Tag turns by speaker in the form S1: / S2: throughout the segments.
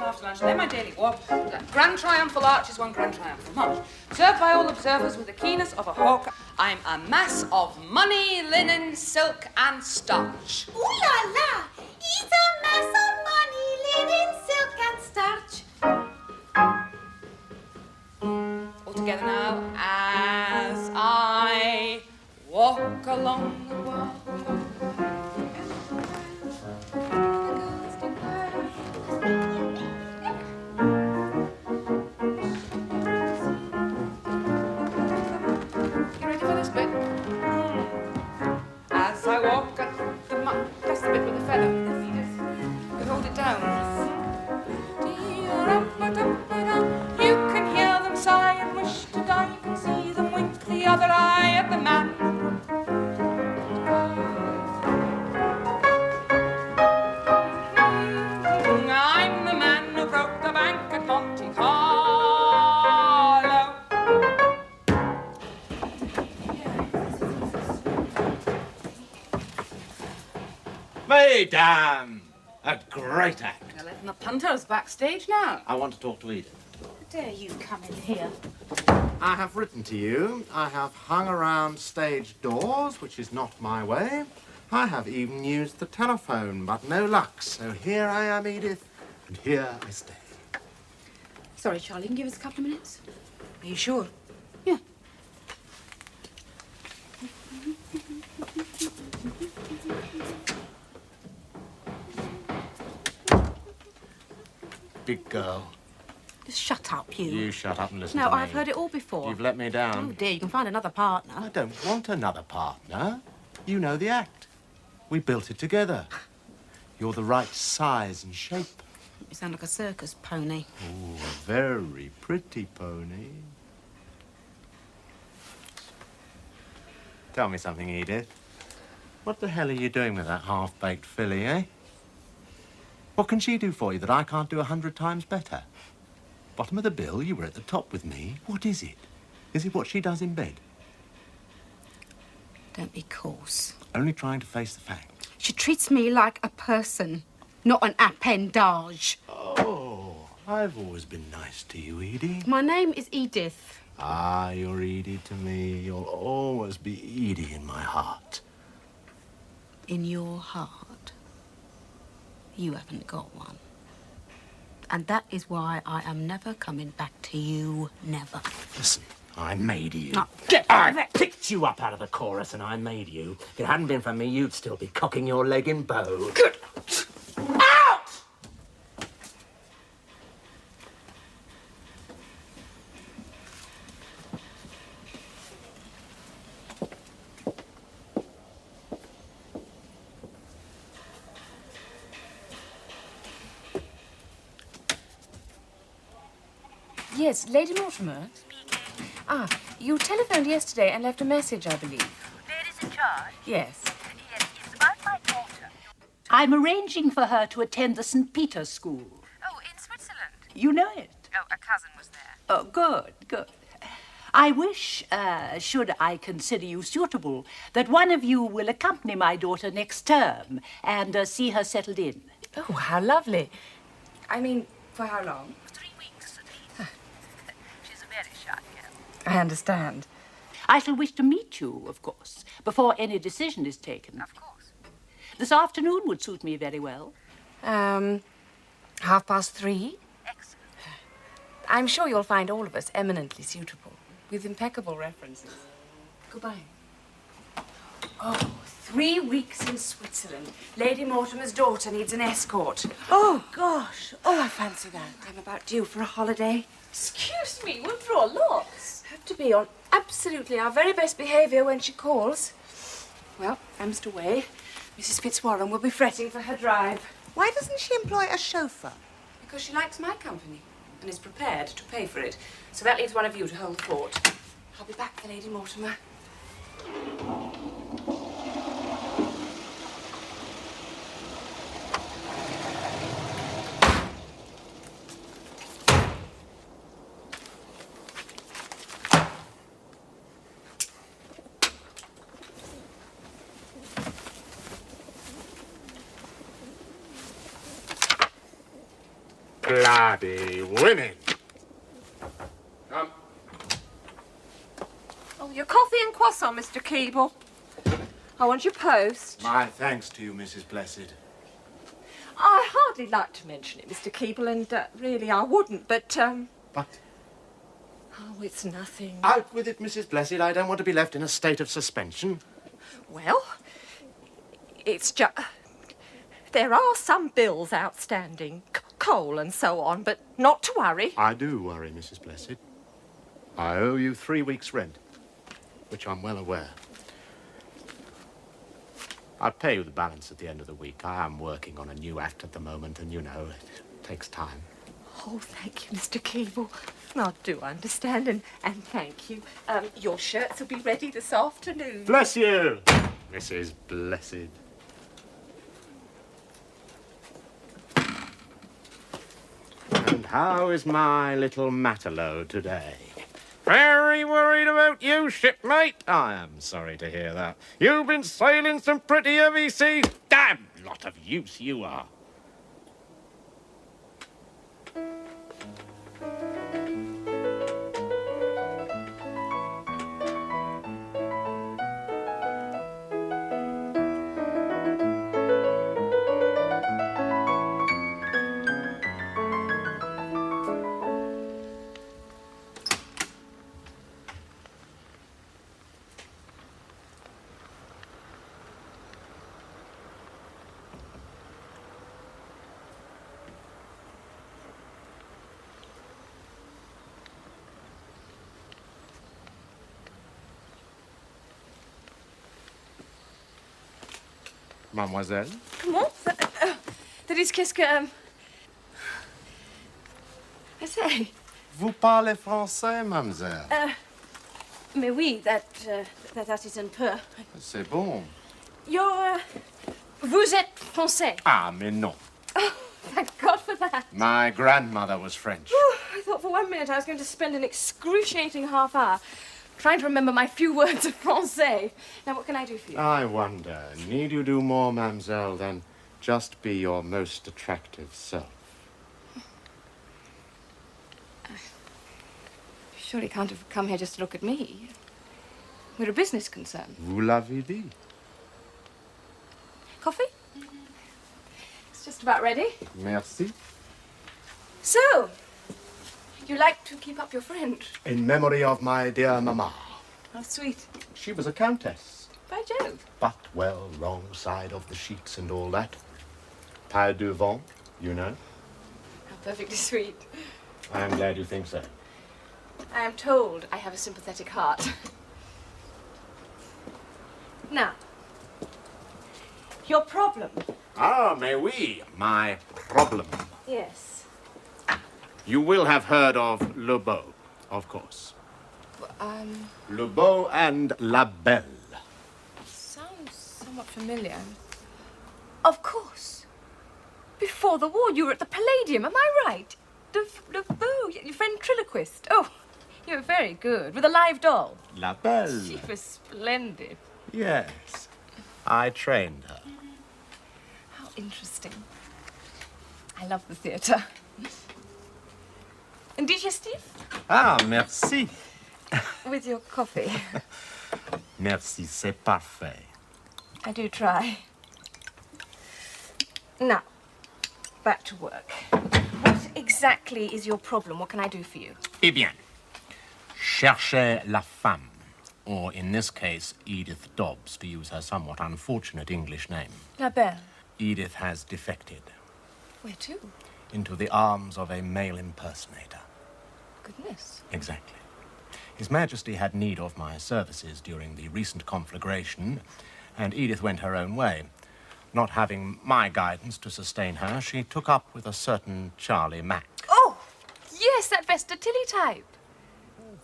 S1: after lunch, then my daily walk. Grand triumphal arch is one grand triumphal march. Served by all observers with the keenness of a hawk. I'm a mass of money, linen, silk, and starch.
S2: Ooh la la! He's a mass of money, linen, silk, and starch.
S1: All together now, as I walk along the wall. You ready for this bit? As I walk at the mark, that's the bit with the feather. You hold it down. You can hear them sigh and wish to die. You can see them wink the other eye at the man. I'm the man who broke the bank at Monte Carlo.
S3: Mesdames, a great act.
S1: They're letting the punters backstage now.
S3: I want to talk to Edith.
S2: How dare you come in here?
S4: I have written to you. I have hung around stage doors, which is not my way. I have even used the telephone, but no luck. So here I am, Edith, and here I stay.
S2: Sorry, Charlie, you can give us a couple of minutes?
S1: Are you sure?
S2: Yeah.
S4: Big girl.
S2: Just shut up, you.
S4: You shut up and listen
S2: No,
S4: to me.
S2: I've heard it all before.
S4: You've let me
S2: Oh,
S4: down.
S2: dear, you can find another partner.
S4: I don't want another partner. You know the act. We built it together. You're the right size and shape.
S2: You sound like a circus pony.
S4: Oh, a very pretty pony. Tell me something, Edith. What the hell are you doing with that half-baked filly, eh? What can she do for you that I can't do 100 times better? Bottom of the bill, you were at the top with me. What is it? Is it what she does in bed?
S2: Don't be coarse.
S4: Only trying to face the fact.
S2: She treats me like a person, not an appendage.
S4: Oh, I've always been nice to you, Edie.
S2: My name is Edith.
S4: Ah, you're Edie to me. You'll always be Edie in my heart.
S2: In your heart, you haven't got one. And that is why I am never coming back to you. Never.
S3: Listen, I made you.
S2: Oh, get
S3: I
S2: out of it.
S3: picked you up out of the chorus and I made you. If it hadn't been for me, you'd still be cocking your leg in bow.
S2: Good.
S3: Out!
S5: Yes, Lady Mortimer? Ah, you telephoned yesterday and left a message, I believe.
S6: Ladies in charge?
S5: Yes.
S6: Yes, it's about my daughter.
S7: I'm arranging for her to attend the St. Peter's School.
S6: Oh, in Switzerland?
S7: You know it?
S6: Oh, a cousin was there.
S7: Oh, good, good. I wish, should I consider you suitable, that one of you will accompany my daughter next term and see her settled in.
S5: Oh, how lovely. I mean, for how long?
S6: 3 weeks at least. She's a very shy girl.
S5: I understand.
S7: I shall wish to meet you, of course, before any decision is taken.
S6: Of course.
S7: This afternoon would suit me very well.
S5: 3:30?
S6: Excellent.
S5: I'm sure you'll find all of us eminently suitable, with impeccable references. Goodbye. Oh, 3 weeks in Switzerland. Lady Mortimer's daughter needs an escort.
S1: Oh, gosh. Oh, I fancy that.
S5: I'm about due for a holiday.
S1: Excuse me, we'll draw lots.
S5: Have to be on absolutely our very best behaviour when she calls. Well, I must away. Mrs. Fitzwarren will be fretting for her drive.
S1: Why doesn't she employ a chauffeur?
S5: Because she likes my company and is prepared to pay for it. So that leaves one of you to hold the fort. I'll be back for Lady Mortimer.
S4: Bloody women.
S6: Oh, your coffee and croissant, Mr. Keble. I want your post.
S4: My thanks to you, Mrs. Blessed.
S6: I hardly like to mention it, Mr. Keble, and really I wouldn't, but,
S4: But
S6: Oh, it's nothing.
S4: out with it, Mrs. Blessed. I don't want to be left in a state of suspension.
S6: Well, it's just... There are some bills outstanding, coal and so on, but not to worry.
S4: I do worry, Mrs. Blessed. I owe you 3 weeks' rent, which I'm well aware. I'll pay you the balance at the end of the week. I am working on a new act at the moment, and you know, it takes time.
S6: Oh, thank you, Mr. Keble. I do understand, and thank you. Your shirts will be ready this afternoon.
S4: Bless you, Mrs. Blessed. And how is my little Matelot today? Very worried about you, shipmate. I am sorry to hear that. You've been sailing some pretty heavy seas. Damn lot of use you are. Mademoiselle?
S6: Comment? Qu'est-ce que... I say...
S4: Vous parlez français, mademoiselle?
S6: Mais oui, that is un peu...
S4: C'est bon.
S6: You're... Vous êtes français.
S4: Ah, mais non.
S6: Oh, thank God for that.
S4: My grandmother was French.
S6: I thought for 1 minute I was going to spend an excruciating half hour trying to remember my few words of français. Now, what can I do for you?
S4: I wonder, need you do more, mademoiselle, than just be your most attractive self?
S6: You surely can't have come here just to look at me. We're a business concern.
S4: Vous l'avez dit.
S6: Coffee? It's just about ready.
S4: Merci.
S6: So, you like to keep up your friend?
S4: In memory of my dear mamma.
S6: How sweet.
S4: She was a countess.
S6: By Jove.
S4: But, well, wrong side of the sheets and all that. Pas de vent, you know.
S6: How perfectly sweet.
S4: I'm glad you think so.
S6: I am told I have a sympathetic heart. Now, your problem.
S4: Ah, mais oui, my problem.
S6: Yes.
S4: You will have heard of Le Beau, of course. Le Beau and La Belle.
S6: Sounds somewhat familiar. Of course. Before the war, you were at the Palladium, am I right? Le Beau, your ventriloquist. Oh, you were very good. With a live doll.
S4: La Belle.
S6: She was splendid.
S4: Yes, I trained her.
S6: How interesting. I love the theatre. And digestif?
S4: Ah, merci.
S6: With your coffee.
S4: Merci, c'est parfait.
S6: I do try. Now, back to work. What exactly is your problem? What can I do for you?
S4: Eh bien, cherchez la femme. Or, in this case, Edith Dobbs, to use her somewhat unfortunate English name.
S6: La Belle.
S4: Edith has defected
S6: Where to?
S4: into the arms of a male impersonator.
S6: Goodness.
S4: Exactly. His Majesty had need of my services during the recent conflagration, and Edith went her own way. Not having my guidance to sustain her, she took up with a certain Charlie Mack.
S6: Oh, yes, that Vesta Tilly type.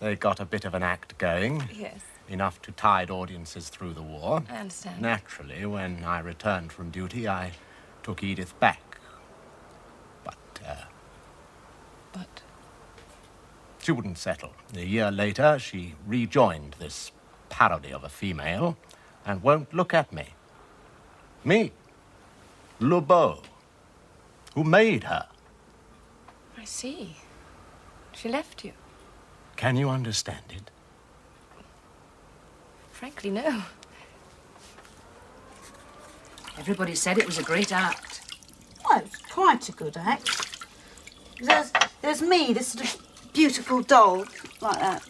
S4: They got a bit of an act going.
S6: Yes.
S4: Enough to tide audiences through the war.
S6: I understand.
S4: Naturally, when I returned from duty, I took Edith back. But she wouldn't settle. A year later, she rejoined this parody of a female and won't look at me. Me, Le Beau, who made her.
S6: I see. She left you.
S4: Can you understand it?
S6: Frankly, no.
S5: Everybody said it was a great act.
S2: Well, it's quite a good act. There's me, this sort of beautiful doll, like that.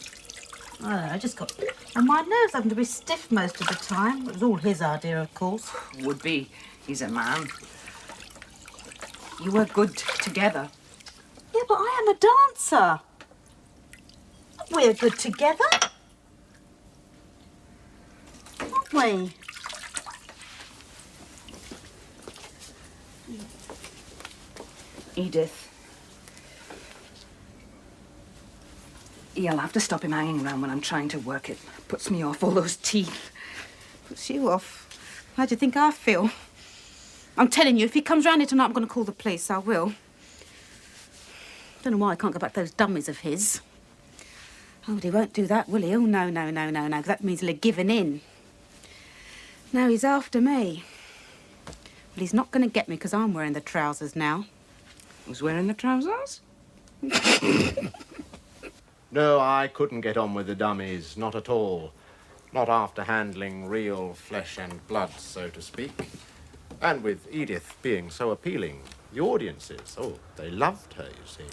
S2: I don't know, I just got... And my nerves happen to be stiff most of the time. It was all his idea, of course.
S5: Would be. He's a man. You were good together.
S2: Yeah, but I am a dancer. We're good together. Aren't we?
S5: Edith. You'll have to stop him hanging around when I'm trying to work. It puts me off, all those teeth.
S2: Puts you off. How do you think I feel? I'm telling you, if he comes round here tonight, I'm going to call the police. I will. Don't know why I can't go back to those dummies of his. Oh, but he won't do that, will he? Oh, no, no, no, no, no. That means he'll have given in. No, he's after me. Well, he's not going to get me because I'm wearing the trousers now.
S5: Who's wearing the trousers?
S4: No, I couldn't get on with the dummies, not at all. Not after handling real flesh and blood, so to speak. And with Edith being so appealing, the audiences, oh, they loved her, you see.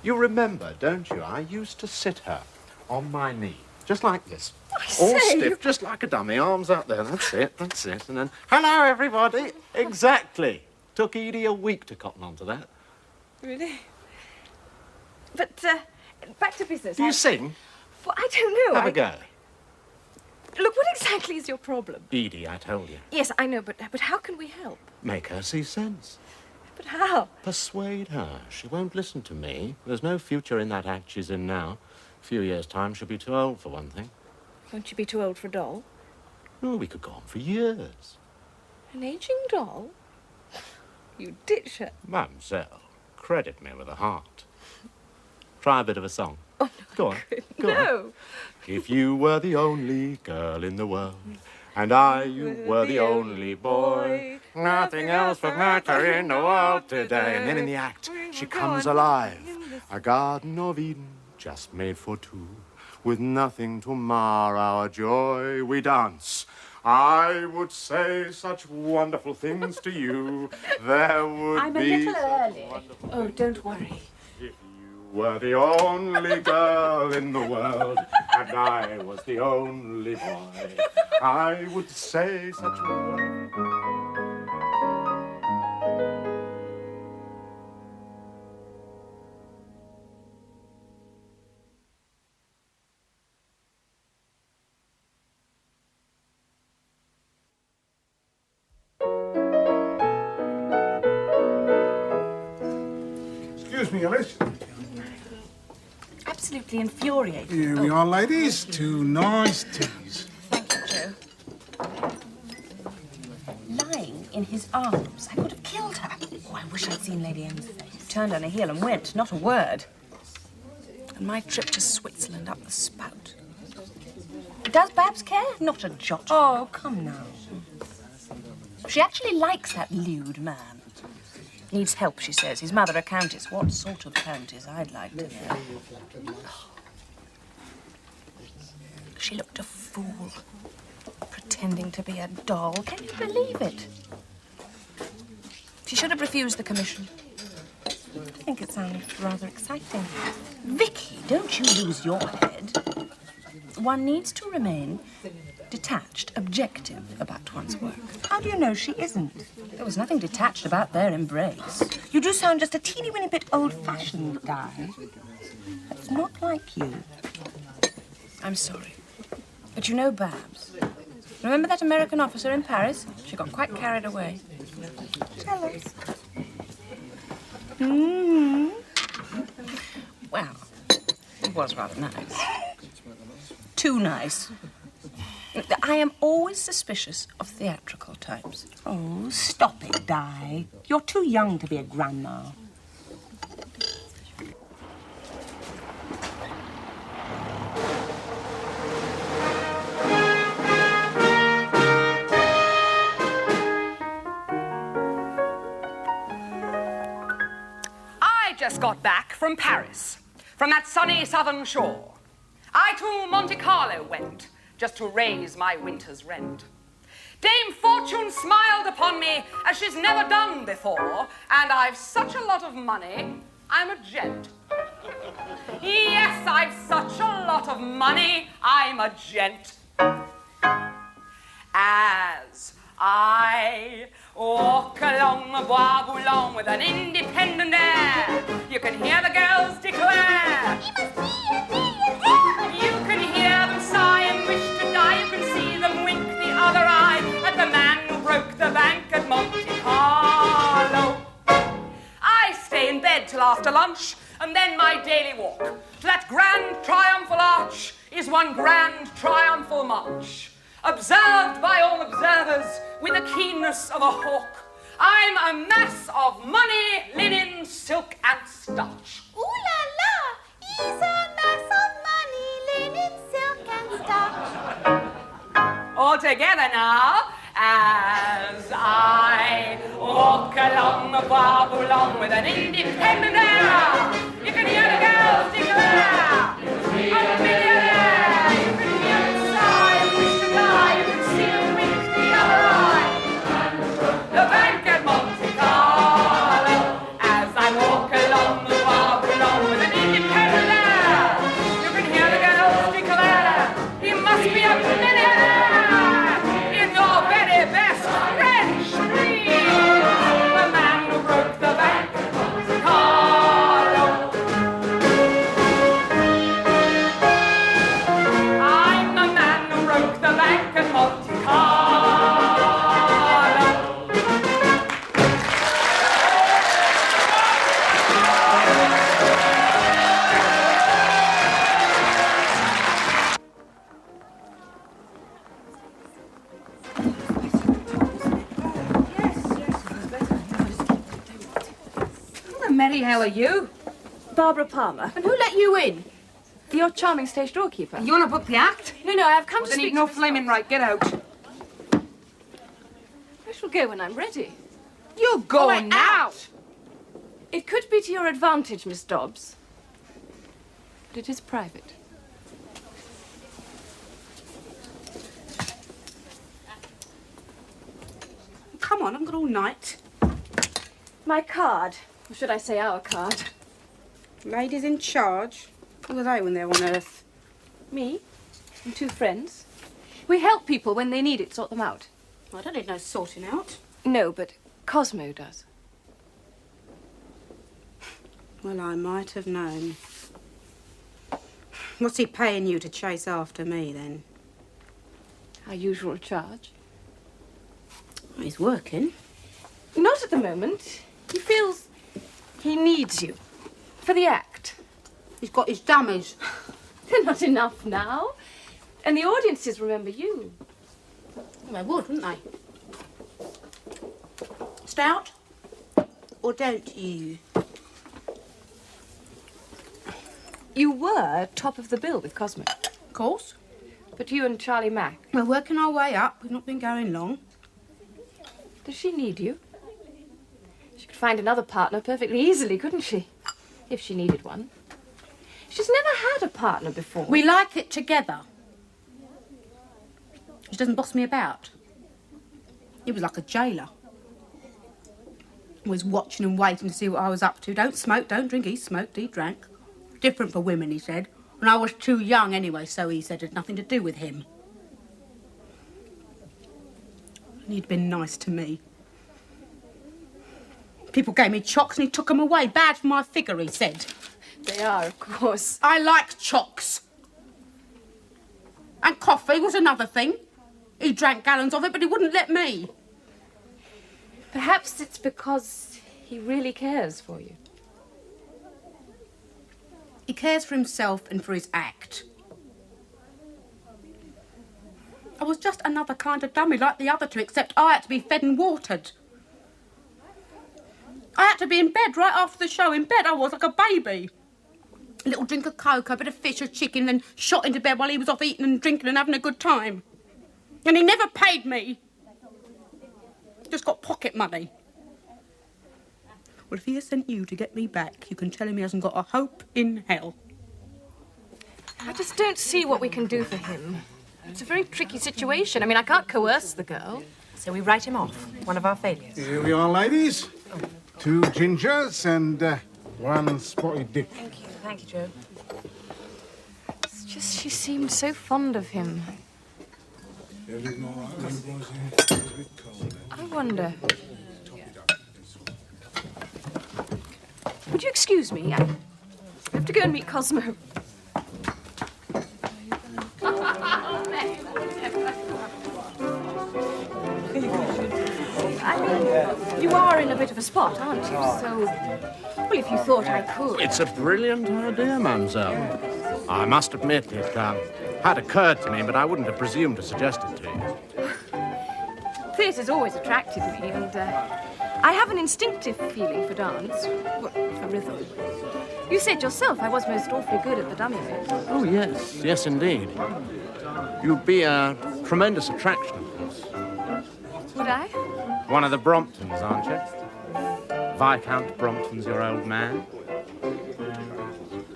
S4: You remember, don't you? I used to sit her on my knee, just like this. All stiff, just like a dummy, arms out there. That's it, that's it. And then, hello, everybody. Exactly. Took Edie a week to cotton onto that.
S6: Really? But, back to business.
S4: Do you sing?
S6: Well, I don't know.
S4: Have a go.
S6: Look, what exactly is your problem?
S4: Edie, I told you.
S6: Yes, I know, but how can we help?
S4: Make her see sense.
S6: But how?
S4: Persuade her. She won't listen to me. There's no future in that act she's in now. A few years' time, she'll be too old for one thing.
S6: Won't you be too old for a doll?
S4: Oh, we could go on for years.
S6: An aging doll? You ditch her.
S4: Mademoiselle, credit me with a heart. Try a bit of a song.
S6: Oh, no.
S4: Go on. Go
S6: No.
S4: on. If you were the only girl in the world, and I, you were the only boy, nothing else would matter in the world today. And then in the act, she comes alive. A garden of Eden, just made for two, with nothing to mar our joy. We dance. I would say such wonderful things to you. There would
S5: I'm a
S4: be
S5: little
S4: such
S5: early.
S4: wonderful
S6: Oh, don't worry.
S4: if you were the only girl in the world, and I was the only boy, I would say such wonderful...
S8: Excuse me, Alice.
S5: Absolutely infuriating.
S8: Here we are, ladies. Two nice teas.
S6: Thank you, Joe.
S5: Lying in his arms. I could have killed her. Oh, I wish I'd seen Lady M's face. Turned on a heel and went, not a word. And my trip to Switzerland up the spout. Does Babs care? Not a jot. Oh, come now. She actually likes that lewd man. Needs help, she says. His mother a countess. What sort of countess, I'd like to know. She looked a fool, pretending to be a doll. Can you believe it? She should have refused the commission. I think it sounded rather exciting. Vicky, don't you lose your head. One needs to remain detached, objective about one's work. How do you know she isn't? There was nothing detached about their embrace. You do sound just a teeny-weeny bit old-fashioned, Di. That's not like you. I'm sorry. But you know Babs. Remember that American officer in Paris? She got quite carried away. Tell us. Mm-hmm. Well, it was rather nice. Too nice. I am always suspicious of theatrical types.
S7: Oh, stop it, Di. You're too young to be a grandma.
S1: I just got back from Paris, from that sunny southern shore. I to Monte Carlo went, just to raise my winter's rent. Dame Fortune smiled upon me as she's never done before, and I've such a lot of money, I'm a gent. Yes, I've such a lot of money, I'm a gent. As I walk along the Bois Boulogne with an independent air, you can hear the girls declare, "He must be a You can hear them sigh and wish to die. You can see them wink the other eye at the man who broke the bank at Monte Carlo. I stay in bed till after lunch, and then my daily walk to that grand triumphal arch is one grand triumphal march, observed by all observers with the keenness of a hawk. I'm a mass of money, linen, silk, and starch."
S2: Ooh la la! He's a mass of money, linen, silk, and starch.
S1: All together now. As I walk along the Bois Boulogne with an independent air, you can hear the girls declare, "A millionaire!" You can hear them sigh and wish to die. You can see them wink the other eye. The bank at Monte Carlo. As I walk along the Bois Boulogne with an independent air, you can hear the girls declare, "He must be a millionaire!" In your very best French dream, the man who broke the bank at Monte Carlo. I'm the man who broke the bank at Monte Carlo. Who the merry hell are you?
S6: Barbara Palmer.
S1: And who let you in?
S6: Your charming stage doorkeeper.
S1: You want to book the act?
S6: No, I've come to
S1: Then
S6: speak
S1: no
S6: to Miss
S1: flaming
S6: Dobbs.
S1: right. Get out.
S6: I shall go when I'm ready.
S1: You go now.
S6: It could be to your advantage, Miss Dobbs. But it is private.
S2: Come on, I've got all night.
S6: My card. Or should I say our card?
S2: Ladies in charge. Who are they when they're on Earth?
S6: Me and 2 friends. We help people when they need it, sort them out.
S2: I don't need no sorting out.
S6: No, but Cosmo does.
S2: Well, I might have known. What's he paying you to chase after me, then?
S6: Our usual charge.
S2: Well, he's working.
S6: Not at the moment. He feels he needs you for the act.
S2: He's got his dummies.
S6: They're not enough now. And the audiences remember you.
S2: Well, they would, wouldn't they? Stout? Or don't you?
S6: You were top of the bill with Cosmo.
S2: Of course.
S6: But you and Charlie Mack.
S2: We're working our way up. We've not been going long.
S6: Does she need you? She could find another partner perfectly easily, couldn't she? If she needed one. She's never had a partner before.
S2: We like it together. She doesn't boss me about. He was like a jailer. Always watching and waiting to see what I was up to. Don't smoke, don't drink. He smoked, he drank. Different for women, he said. And I was too young anyway, so he said it had nothing to do with him. And he'd been nice to me. People gave me chocks and he took them away. Bad for my figure, he said.
S6: They are, of course.
S2: I like chocks. And coffee was another thing. He drank gallons of it, but he wouldn't let me.
S6: Perhaps it's because he really cares for you.
S2: He cares for himself and for his act. I was just another kind of dummy like the other two, except I had to be fed and watered. I had to be in bed right after the show. In bed, I was like a baby. A little drink of cocoa, a bit of fish or chicken, then shot into bed while he was off eating and drinking and having a good time. And he never paid me. Just got pocket money. Well, if he has sent you to get me back, you can tell him he hasn't got a hope in hell.
S6: I just don't see what we can do for him. It's a very tricky situation. I mean, I can't coerce the girl. So we write him off. One of our failures.
S8: Here we are, ladies. 2 gingers and 1 spotted dick.
S6: Thank you, Joe. It's just she seemed so fond of him. I wonder... Would you excuse me? I have to go and meet Cosmo. I mean, you are in a bit of a spot, aren't you? So, well, if you thought I could...
S4: It's a brilliant idea, mademoiselle. I must admit it had occurred to me, but I wouldn't have presumed to suggest it to you.
S6: Theatre's always attracted me, and I have an instinctive feeling for dance, well, for rhythm. You said yourself I was most awfully good at the dummy bit.
S4: Oh, yes. Yes, indeed. You'd be a tremendous attraction, of course.
S6: Would I?
S4: One of the Bromptons, aren't you? Viscount Brompton's your old man.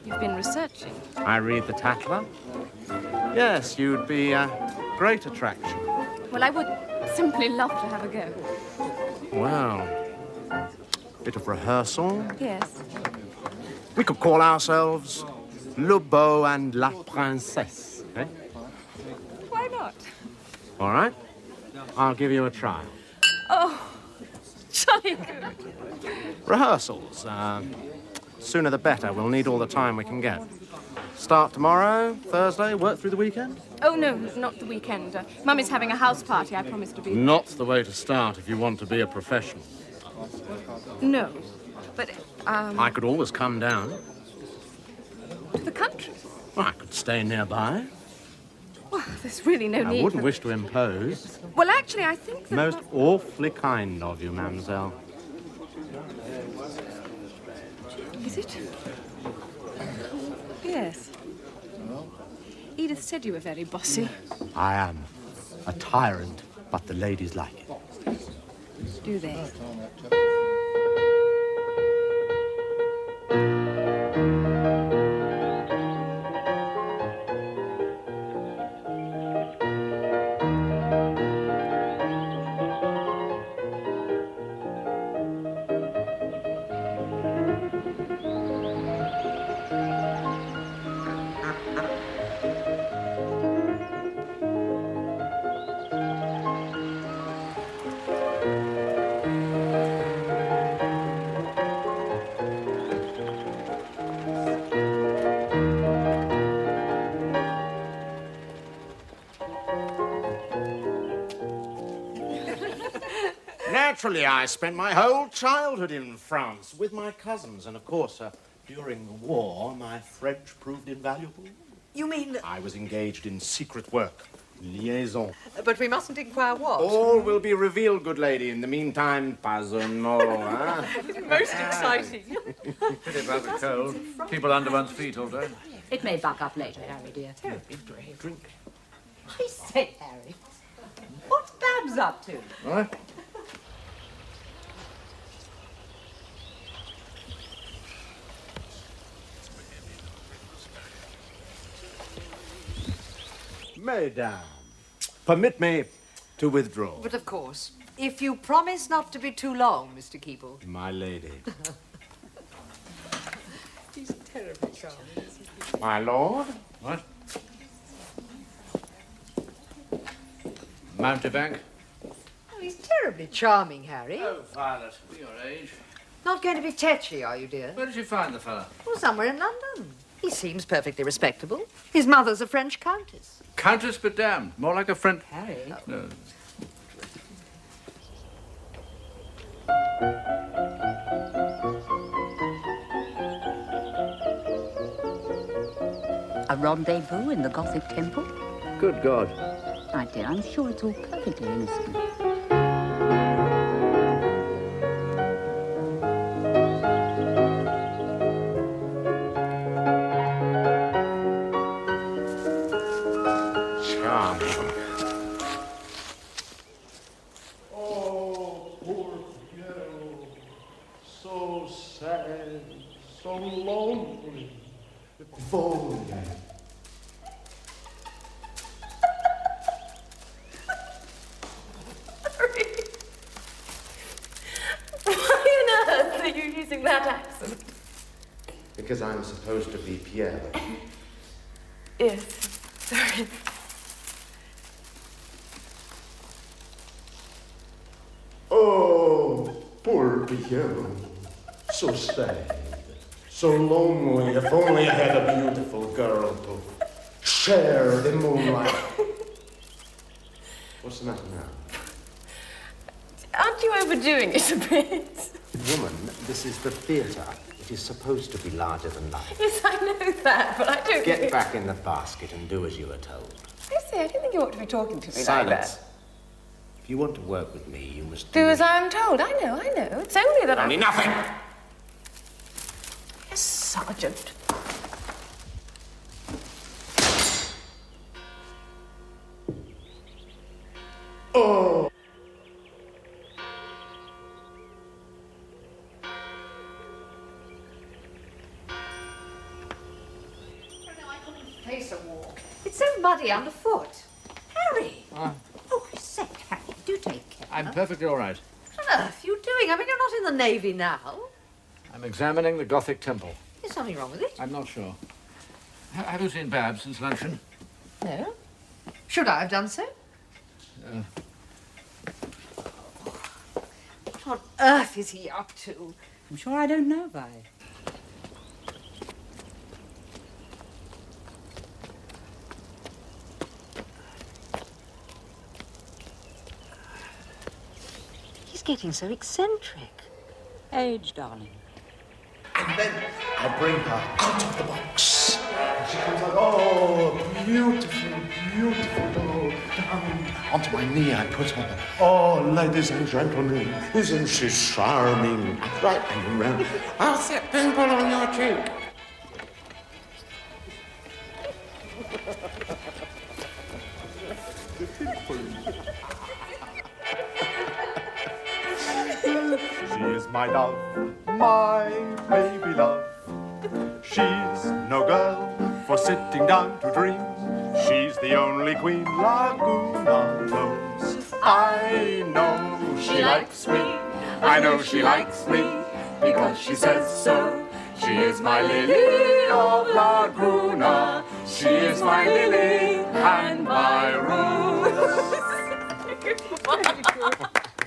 S6: You've been researching.
S4: I read the Tatler. Yes, you'd be a great attraction.
S6: Well, I would simply love to have a go.
S4: Well, bit of rehearsal.
S6: Yes.
S4: We could call ourselves Le Beau and La Princesse, eh?
S6: Why not?
S4: All right. I'll give you a trial.
S6: Oh, jolly good.
S4: Rehearsals. Sooner the better. We'll need all the time we can get. Start tomorrow, Thursday, work through the weekend?
S6: Oh, no, not the weekend. Mummy's having a house party. I promised to be...
S4: Not the way to start if you want to be a professional.
S6: No, but,
S4: I could always come down.
S6: to the country.
S4: Well, I could stay nearby.
S6: Well, there's really no need
S4: I wouldn't
S6: for...
S4: wish to impose.
S6: Well, actually, I think that...
S4: Most awfully kind of you, mademoiselle.
S6: Is it? Yes. Edith said you were very bossy.
S4: I am. A tyrant, but the ladies like it.
S6: Do they?
S4: Naturally, I spent my whole childhood in France with my cousins, and of course, during the war, my French proved invaluable.
S9: You mean...
S4: I was engaged in secret work, liaison.
S9: But we mustn't inquire what.
S4: All will be revealed, good lady. In the meantime, pas un mot, huh?
S9: Most exciting.
S10: Pity about the cold. People under one's feet all day.
S7: It may buck up later, Harry, dear.
S4: Drink.
S7: I say, Harry, what's Babs up to?
S10: What?
S4: Mesdames, permit me to withdraw.
S9: But of course, if you promise not to be too long, Mr. Keble.
S4: My lady.
S9: He's terribly charming.
S4: My lord?
S10: What? Mountebank?
S9: Oh, he's terribly charming, Harry.
S10: Oh, Violet, for your age.
S9: Not going to be tetchy, are you, dear?
S10: Where did you find the fella?
S9: Well, somewhere in London. He seems perfectly respectable. His mother's a French countess.
S10: Countess but damned. More like a friend.
S9: Harry?
S10: No.
S7: A rendezvous in the Gothic temple?
S10: Good God.
S7: My dear, I'm sure it's all perfectly innocent.
S8: Oh, poor Piero. So
S11: so lonely. Lonely.
S6: Why on earth are you using that accent?
S11: Because I'm supposed to be Pierre.
S6: Yes, sorry.
S11: Oh, poor Pierre. So sad. So lonely. If only I had a beautiful girl to share the moonlight. What's the matter now?
S6: Aren't you overdoing it a bit?
S3: Woman, this is the theatre. It is supposed to be larger than life.
S6: Yes, I know that, but I don't
S3: Get
S6: think...
S3: back in the basket and do as you are told.
S6: I say, I don't think you ought to be talking to me
S3: Silence.
S6: like that.
S3: If you want to work with me, you must
S6: Do as I'm told. I know. It's only that
S3: Only nothing!
S6: Yes, Sergeant.
S11: Oh!
S9: Face a walk. It's so muddy underfoot. Harry! Oh, I say, Harry, do take care.
S10: I'm perfectly all right.
S9: What on earth are you doing? I mean, you're not in the Navy now.
S10: I'm examining the Gothic temple.
S9: Is something wrong with it?
S10: I'm not sure. Have you seen Babs since luncheon?
S9: No. Should I have done so? What on earth is he up to?
S7: I'm sure I don't know, Vi.
S9: He's getting so eccentric.
S7: Age, darling.
S11: And then I bring her out of the box. And she comes out, oh, beautiful, beautiful doll. Down onto my knee I put her. Oh, ladies and gentlemen, isn't she charming? Right and round. I'll set pimple on your cheek. She is my love, my baby love. She's no girl for sitting down to dream. She's the only queen Laguna knows. I know she likes me. I know she likes me because she says so. She is my lily of Laguna. She is my lily and my rose.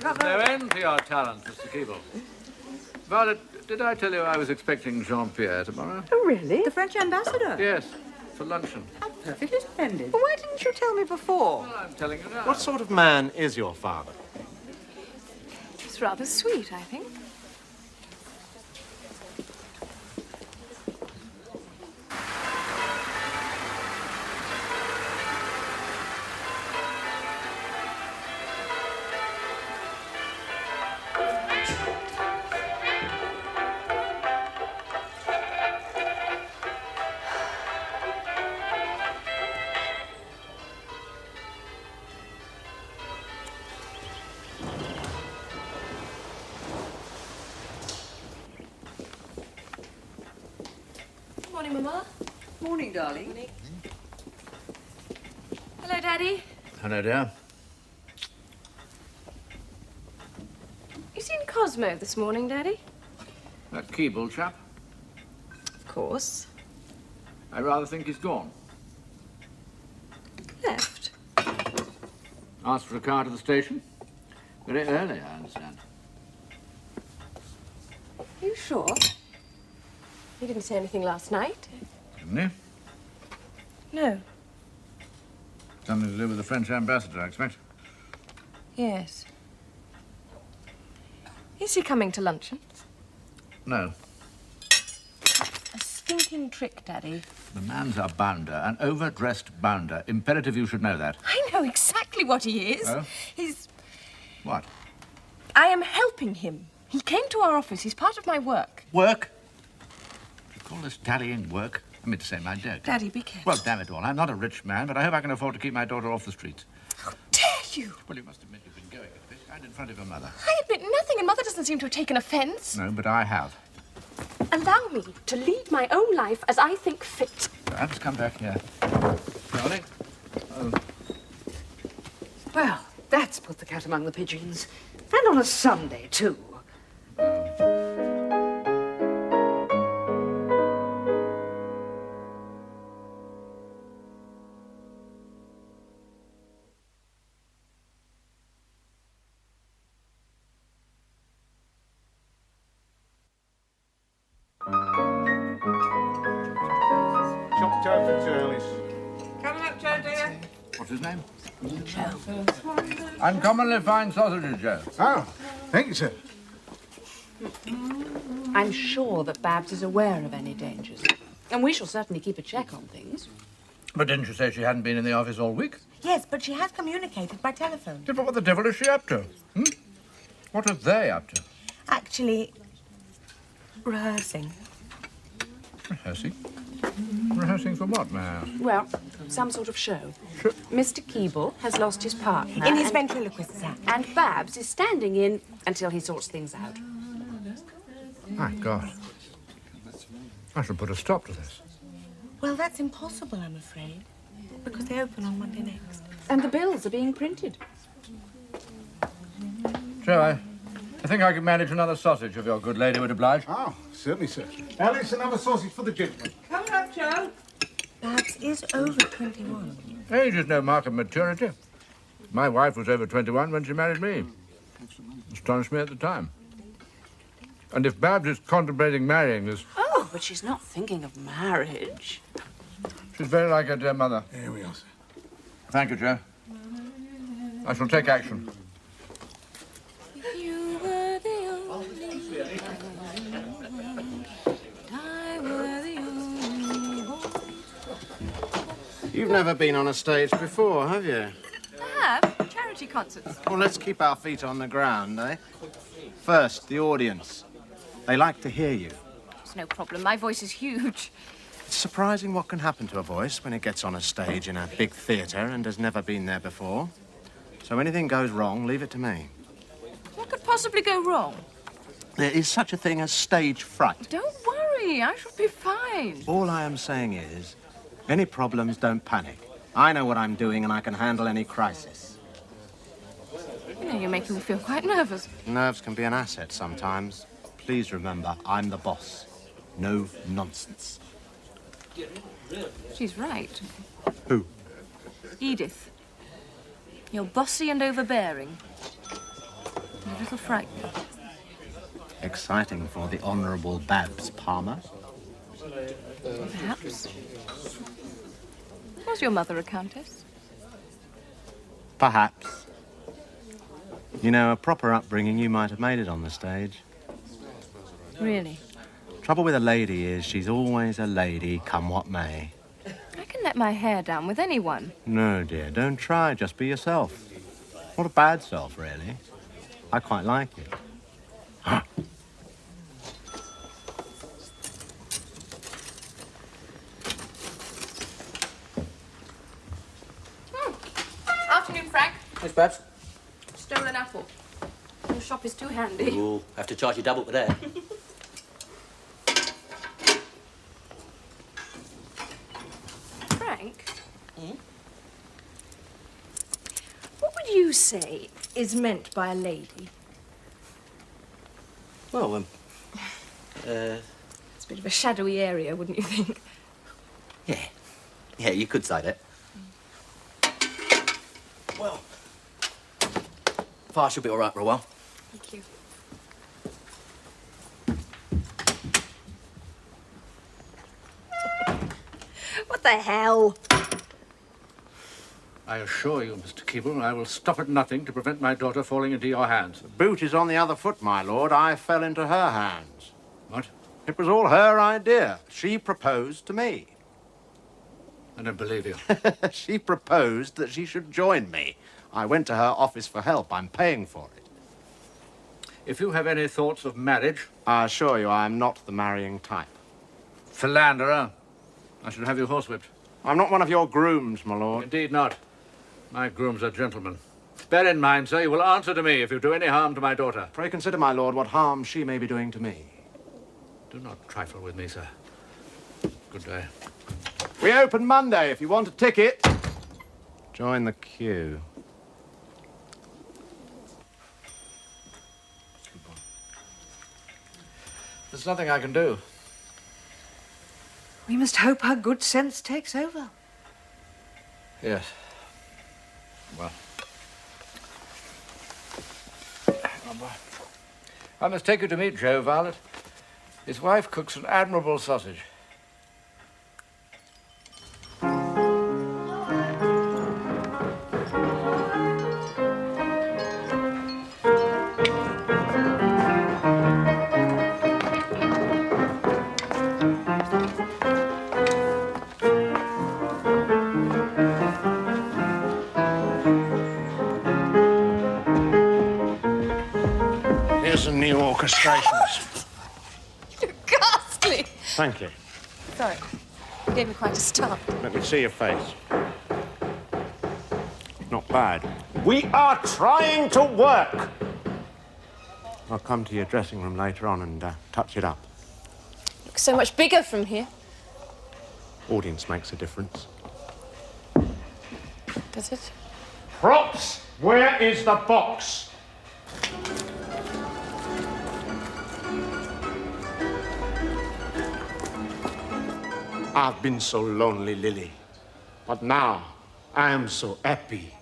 S10: There's no end to your talent, Mr. Keble. Violet, did I tell you I was expecting Jean-Pierre tomorrow?
S9: Oh, really?
S7: The French ambassador?
S10: Yes, for luncheon.
S7: How perfectly splendid.
S9: Well, why didn't you tell me before?
S10: Well, I'm telling you now.
S4: What sort of man is your father?
S6: He's rather sweet, I think. Morning, Mama.
S9: Morning, darling.
S6: Morning. Hello, Daddy.
S10: Hello, dear.
S6: You seen Cosmo this morning, Daddy?
S10: That Keble chap?
S6: Of course.
S10: I rather think he's gone.
S6: Left.
S10: Asked for a car to the station. Very early, I understand.
S6: Are you sure? He didn't say anything last night.
S10: Didn't he?
S6: No.
S10: Something to do with the French ambassador, I expect.
S6: Yes. Is he coming to luncheon?
S10: No.
S6: A stinking trick, Daddy.
S10: The man's a bounder, an overdressed bounder. Imperative you should know that.
S6: I know exactly what he is.
S10: Oh?
S6: He's...
S10: What?
S6: I am helping him. He came to our office. He's part of my work.
S10: Work? Do you call this dallying work? I mean to say, my dear.
S6: Daddy, be careful.
S10: Well, damn it all. I'm not a rich man, but I hope I can afford to keep my daughter off the streets.
S6: How dare you?
S10: Well, you must admit you've been going a bit, and in front of your mother.
S6: I admit nothing, and Mother doesn't seem to have taken offence.
S10: No, but I have.
S6: Allow me to lead my own life as I think fit.
S10: Babs, come back here. Darling.
S12: Well, that's put the cat among the pigeons. And on a Sunday, too.
S8: Chopped out for Charlie's.
S1: Coming up, Joe, dear.
S10: What's his name? Joe. Uncommonly fine sausages, Joe.
S8: Oh, thank you, sir.
S5: I'm sure that Babs is aware of any dangers. And we shall certainly keep a check on things.
S10: But didn't you say she hadn't been in the office all week?
S13: Yes, but she has communicated by telephone.
S10: Yeah, but what the devil is she up to? What are they up to?
S13: Actually, rehearsing.
S10: Rehearsing? Rehearsing for what, ma'am?
S5: Well, some sort of show. Mr. Keble has lost his partner.
S13: In his ventriloquist act.
S5: And Babs is standing in until he sorts things out.
S10: My God. I shall put a stop to this.
S13: Well, that's impossible, I'm afraid, because they open on Monday next.
S5: And the bills are being printed.
S10: Joe, I think I can manage another sausage if your good lady would oblige.
S8: Oh, certainly, sir. Alice, another sausage for the gentleman.
S1: Coming up, Joe.
S13: Babs is over 21.
S10: Age is no mark of maturity. My wife was over 21 when she married me. Astonished me at the time. And if Babs is contemplating marrying this...
S5: Oh, but she's not thinking of marriage.
S10: She's very like her dear mother.
S8: Here we are, sir.
S10: Thank you, Joe. I shall take action.
S6: You were the only I were the only one.
S4: You've never been on a stage before, have you?
S6: I have. Charity concerts.
S4: Well, let's keep our feet on the ground, eh? First, the audience. They like to hear you.
S6: It's no problem. My voice is huge.
S4: It's surprising what can happen to a voice when it gets on a stage in a big theatre and has never been there before. So anything goes wrong, leave it to me.
S6: What could possibly go wrong?
S4: There is such a thing as stage fright.
S6: Don't worry. I shall be fine.
S4: All I am saying is, any problems, don't panic. I know what I'm doing and I can handle any crisis.
S6: You know, you're making me feel quite nervous.
S4: Nerves can be an asset sometimes. Please remember, I'm the boss. No nonsense.
S6: She's right.
S4: Who?
S6: Edith. You're bossy and overbearing. A little frightening.
S4: Exciting for the Honourable Babs Palmer.
S6: Perhaps. Was your mother a countess?
S4: Perhaps. You know, a proper upbringing, you might have made it on the stage.
S6: Really?
S4: Trouble with a lady is she's always a lady, come what may.
S6: I can let my hair down with anyone.
S4: No, dear, don't try. Just be yourself. Not a bad self, really. I quite like it.
S5: Afternoon, Frank.
S14: Thanks, Babs.
S5: Stolen apple. Your shop is too handy.
S14: We'll have to charge you double for that.
S6: Frank? What would you say is meant by a lady?
S14: Well,
S6: It's a bit of a shadowy area, wouldn't you think?
S14: yeah, you could say that. Well, fire should be all right for a while.
S6: Thank you. What the hell?
S10: I assure you, Mr. Keble, I will stop at nothing to prevent my daughter falling into your hands.
S4: The boot is on the other foot, my lord. I fell into her hands.
S10: What?
S4: It was all her idea. She proposed to me.
S10: I don't believe you.
S4: She proposed that she should join me. I went to her office for help. I'm paying for it.
S10: If you have any thoughts of marriage...
S4: I assure you I am not the marrying type.
S10: Philanderer, I should have you horsewhipped.
S4: I'm not one of your grooms, my lord.
S10: Indeed not. My grooms are gentlemen. Bear in mind, sir, you will answer to me if you do any harm to my daughter.
S4: Pray consider, my lord, what harm she may be doing to me.
S10: Do not trifle with me, sir. Good day.
S4: We open Monday. If you want a ticket, join the queue.
S10: There's nothing I can do.
S12: We must hope her good sense takes over.
S10: Yes. Well. I must take you to meet Joe, Violet. His wife cooks an admirable sausage.
S4: Here's some new orchestrations.
S6: You look ghastly.
S4: Thank you.
S6: Sorry. You gave me quite a start.
S4: Let me see your face. Not bad. We are trying to work. I'll come to your dressing room later on and touch it up.
S6: Looks so much bigger from here.
S4: Audience makes a difference.
S6: Does it?
S4: Props, where is the box? I've been so lonely, Lily. But now, I am so happy.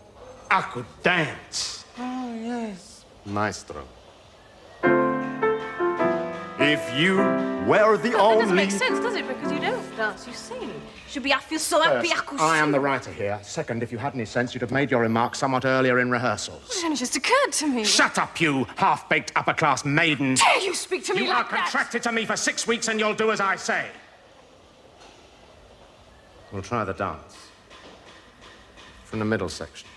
S4: I could dance.
S6: Oh, yes.
S4: Maestro. If you were the
S6: That
S4: only...
S6: doesn't make sense, does it? Because you don't dance, you sing. Should be, I feel so happy I could
S4: I am
S6: sing.
S4: the writer here. Second, if you had any sense, you'd have made your remarks somewhat earlier in rehearsals.
S6: It only just occurred to me.
S4: Shut up, you half-baked upper-class maiden.
S6: Dare you speak to me
S4: You
S6: like
S4: are
S6: that?
S4: contracted to me for 6 weeks and you'll do as I say. We'll try the dance. From the middle section.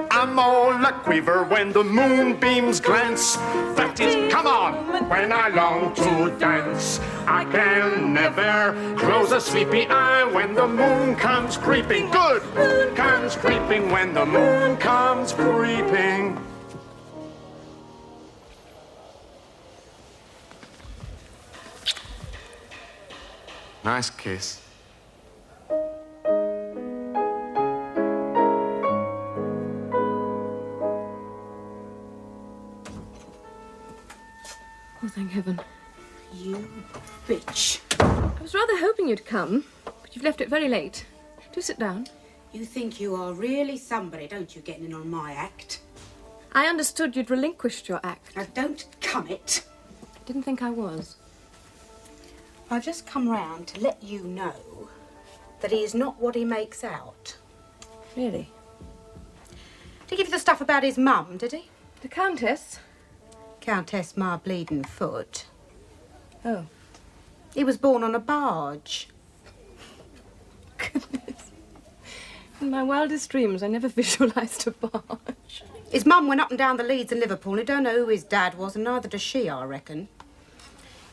S4: I'm all a-quiver when the moonbeams glance. That is, come on, when I long to dance. I can never close a sleepy eye when the moon comes creeping. Good! Moon comes creeping when the moon comes creeping. Nice kiss.
S6: Oh, thank heaven.
S2: You bitch.
S6: I was rather hoping you'd come, but you've left it very late. Do sit down.
S2: You think you are really somebody, don't you, getting in on my act?
S6: I understood you'd relinquished your act.
S2: Now, don't come it.
S6: Didn't think I was.
S2: I've just come round to let you know that he is not what he makes out.
S6: Really?
S2: Did he give you the stuff about his mum, did he?
S6: The Countess?
S2: Countess my bleeding foot.
S6: Oh.
S2: He was born on a barge.
S6: Goodness. In my wildest dreams, I never visualised a barge.
S2: His mum went up and down the Leeds in Liverpool and he don't know who his dad was, and neither does she, I reckon.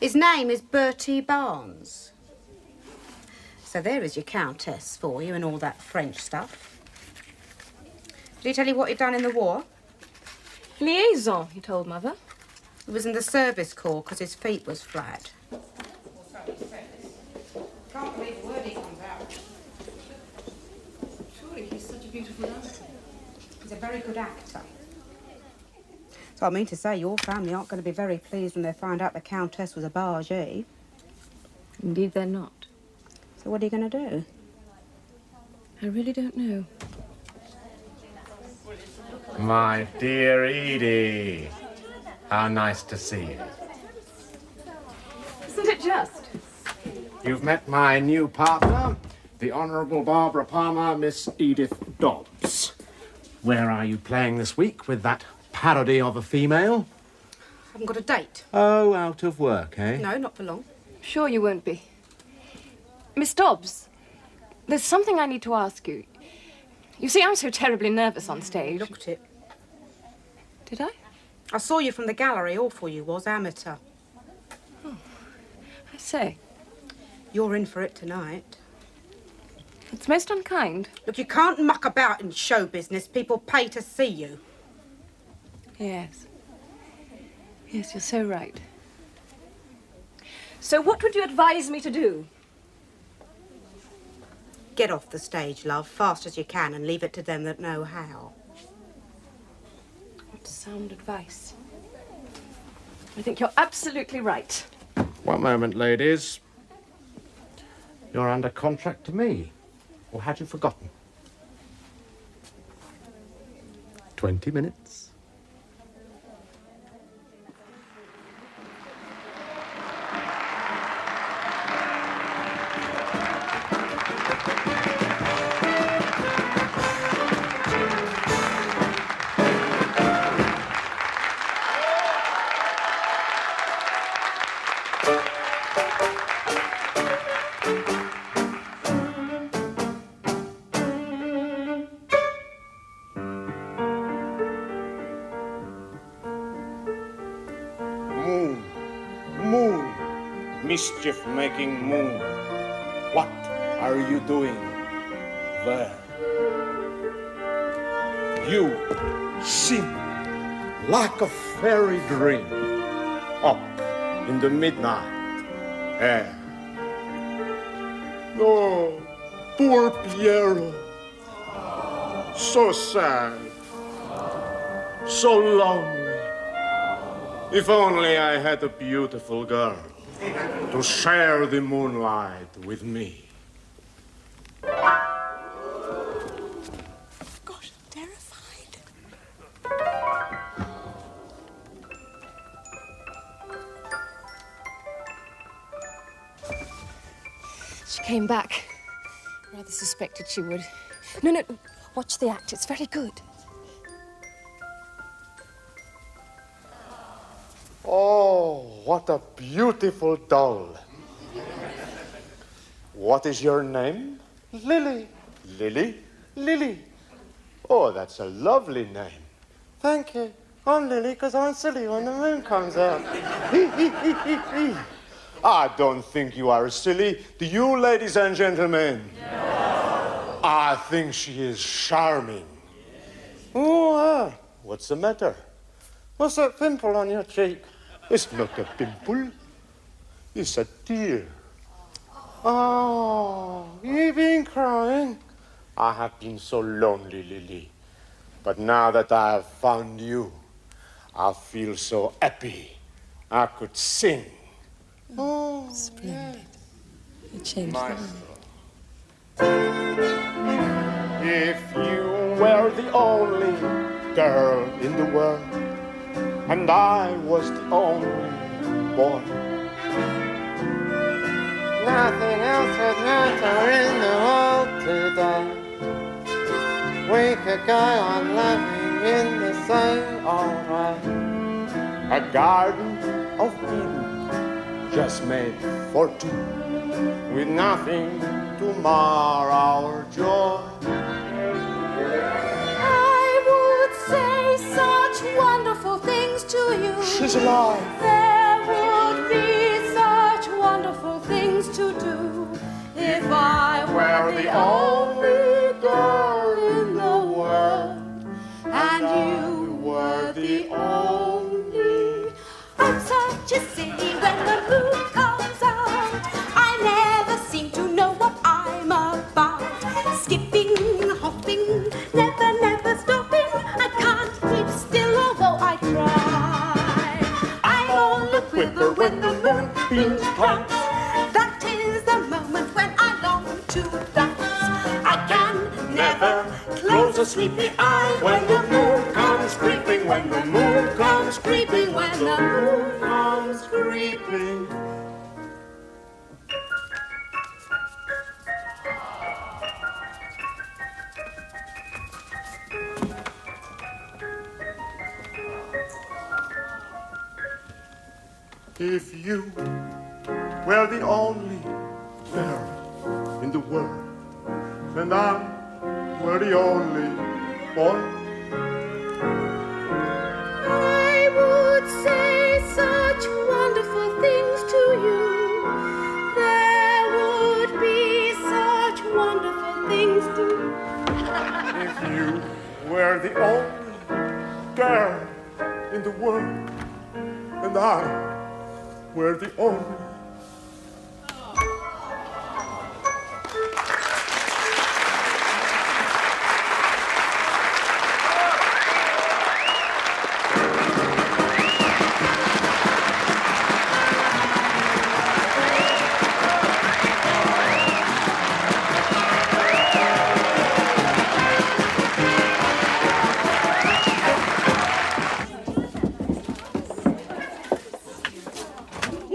S2: His name is Bertie Barnes. So there is your Countess for you and all that French stuff. Did he tell you what he'd done in the war?
S6: Liaison, he told Mother.
S2: He was in the service corps because his feet was flat. Can't believe a word he comes out.
S6: Surely he's such a beautiful dancer.
S2: He's a very good actor. So I mean to say, your family aren't going to be very pleased when they find out the Countess was a bargee.
S6: Indeed, they're not.
S2: So what are you going to do?
S6: I really don't know.
S4: My dear Edie, how nice to see you.
S6: Isn't it just?
S4: You've met my new partner, the Honourable Barbara Palmer, Miss Edith Dobbs. Where are you playing this week with that parody of a female?
S2: Haven't got a date.
S4: Oh, out of work, eh?
S2: No, not for long.
S6: Sure you won't be. Miss Dobbs, there's something I need to ask you. You see, I'm so terribly nervous on stage.
S2: Look at it.
S6: Did I?
S2: I saw you from the gallery. Awful you was, amateur.
S6: Oh, I say.
S2: You're in for it tonight.
S6: It's most unkind.
S2: Look, you can't muck about in show business. People pay to see you.
S6: Yes. Yes, you're so right. So what would you advise me to do?
S2: Get off the stage, love, fast as you can, and leave it to them that know how.
S6: What sound advice. I think you're absolutely right.
S4: One moment, ladies. You're under contract to me. Or had you forgotten? 20 minutes.
S11: Mischief-making moon, what are you doing there? You seem like a fairy dream up in the midnight air. Oh, poor Piero. So sad, so lonely. If only I had a beautiful girl to share the moonlight with me.
S13: Gosh, I'm terrified.
S6: She came back. Rather suspected she would. No, watch the act. It's very good.
S11: Oh, what a beautiful doll. What is your name? Lily. Lily? Lily. Oh, that's a lovely name. Thank you. I'm Lily because I'm silly when the moon comes out. I don't think you are silly. Do you, ladies and gentlemen? No. I think she is charming. Oh, what's the matter? What's that pimple on your cheek? It's not a pimple. It's a tear. Oh, you've been crying. I have been so lonely, Lily. But now that I have found you, I feel so happy. I could sing. Oh,
S6: splendid. You changed
S11: Maestro. If you were the only girl in the world, and I was the only boy, nothing else would matter in the world today. We could go on living in the same old way. A garden of Eden just made for two, with nothing to mar our joy.
S15: I would say such wonderful things to you.
S11: She's alive.
S15: There would be such wonderful things to do if I were the only girl in the world, and you were the only. I'm such a silly when the moon comes out. I never seem to know what I'm about. Skipping, hopping, never stopping. I can't keep still although I try. I'm on the quiver when the moonbeams glance. That is the moment when I long to dance. I can never close a sleepy eye when the moon comes creeping, when the moon comes creeping, when the moon comes creeping. If you were the only girl in the world, and I were the only boy, I would say such wonderful things to you. There would be such wonderful things
S11: were the only girl in the world, and I were the only.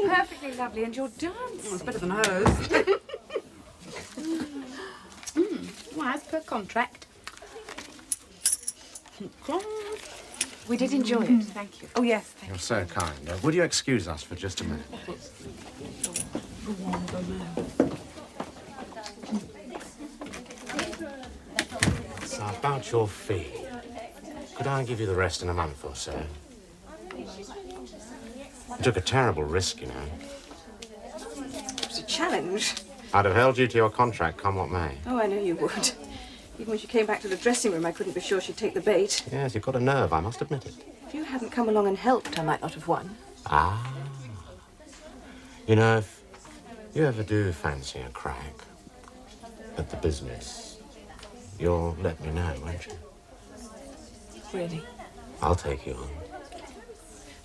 S5: Perfectly lovely, and your dance.
S2: Oh, it's better than hers. Well, as per contract.
S5: We did enjoy it. Thank you.
S2: Oh, yes.
S4: You're so kind. Would you excuse us for just a minute?
S3: So about your fee. Could I give you the rest in a month or so? You took a terrible risk, you know.
S12: It was a challenge.
S3: I'd have held you to your contract, come what may.
S12: Oh, I know you would. Even when she came back to the dressing room, I couldn't be sure she'd take the bait.
S3: Yes, you've got a nerve, I must admit it.
S12: If you hadn't come along and helped, I might not have won.
S3: Ah. You know, if you ever do fancy a crack at the business, you'll let me know, won't you?
S12: Really?
S3: I'll take you on.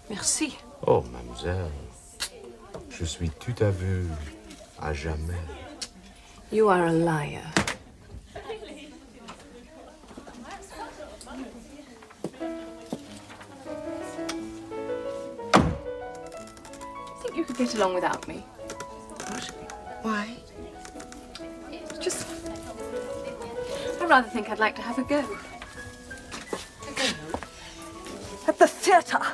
S12: Merci.
S3: Oh, mademoiselle, je suis tout aveugle, à jamais.
S12: You are a liar. Think you could get along without me?
S13: What? Why?
S12: Just... I rather think I'd like to have a go. A go? At the theatre.